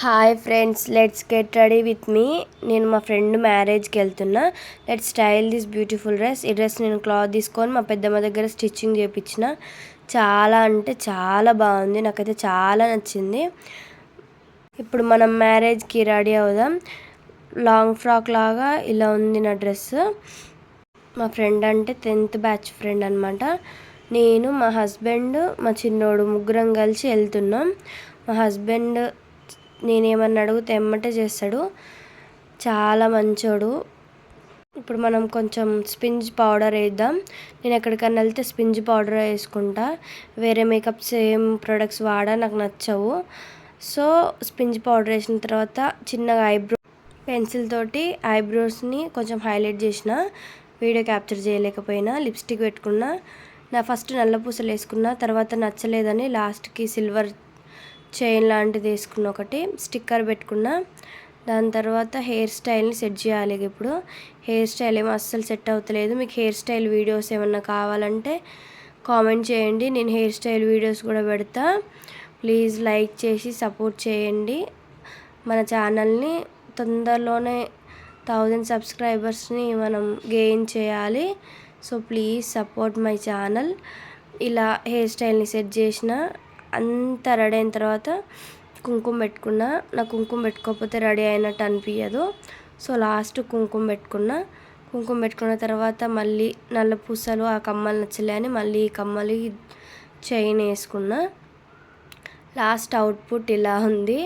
Hi friends, let's get ready with me. నేను మా friend మ్యారేజ్కి వెళ్తున్నా. Let's style this beautiful dress. ఈ డ్రెస్ నేను క్లాత్ తీసుకొని మా పెద్దమ్మ దగ్గర స్టిచ్చింగ్ చేయించిన. చాలా అంటే చాలా బాగుంది, నాకైతే చాలా నచ్చింది. ఇప్పుడు మనం మ్యారేజ్కి రెడీ అవుదాం. లాంగ్ ఫ్రాక్ లాగా ఇలా ఉంది నా డ్రెస్. మా ఫ్రెండ్ అంటే 10th బ్యాచ్ ఫ్రెండ్ అనమాట. నేను, మా హస్బెండ్, మా చిన్నోడు ముగ్గురం కలిసి వెళ్తున్నాం. మా హస్బెండ్ నేనేమన్నా అడిగితే ఎమ్మటే చేస్తాడు, చాలా మంచోడు. ఇప్పుడు మనం కొంచెం స్పింజ్ పౌడర్ వేద్దాం. నేను ఎక్కడికన్నా వెళ్తే స్పింజ్ పౌడర్ వేసుకుంటా, వేరే మేకప్స్ ఏం ప్రొడక్ట్స్ వాడా, నాకు నచ్చవు. సో స్పింజ్ పౌడర్ వేసిన తర్వాత చిన్నగా పెన్సిల్ తోటి ఐబ్రోస్ని కొంచెం హైలైట్ చేసిన, వీడియో క్యాప్చర్ చేయలేకపోయినా. లిప్స్టిక్ పెట్టుకున్నా. నా ఫస్ట్ నల్ల పూసలు వేసుకున్నా, తర్వాత నచ్చలేదని లాస్ట్కి సిల్వర్ చైన్ లాంటిది వేసుకున్న, ఒకటి స్టిక్కర్ పెట్టుకున్నా. దాని తర్వాత హెయిర్ స్టైల్ని సెట్ చేయాలి. ఇప్పుడు హెయిర్ స్టైల్ ఏమో అస్సలు సెట్ అవుతలేదు. మీకు హెయిర్ స్టైల్ వీడియోస్ ఏమన్నా కావాలంటే కామెంట్ చేయండి, నేను హెయిర్ స్టైల్ వీడియోస్ కూడా పెడతా. ప్లీజ్ లైక్ చేసి సపోర్ట్ చేయండి. మన ఛానల్ని తొందరలోనే 1000 సబ్స్క్రైబర్స్ని మనం గెయిన్ చేయాలి. So please support my channel. ఇలా హెయిర్ స్టైల్ని సెట్ చేసిన అంతా రెడీ అయిన తర్వాత కుంకుమ పెట్టుకున్నా. నాకు కుంకుమ పెట్టుకోకపోతే రెడీ అయినట్టు అనిపించదు. సో లాస్ట్ కుంకుమ పెట్టుకున్న తర్వాత మళ్ళీ నల్ల పూసలు ఆ కమ్మలు నచ్చలే అని మళ్ళీ ఈ కమ్మలు చైన్ వేసుకున్నా. లాస్ట్ అవుట్పుట్ ఇలా ఉంది.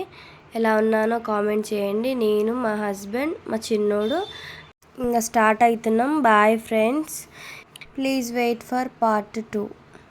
ఎలా ఉన్నానో కామెంట్ చేయండి. నేను, మా హస్బెండ్, మా చిన్నోడు ఇంకా స్టార్ట్ అవుతున్నాం. Bye friends, please wait for part 2.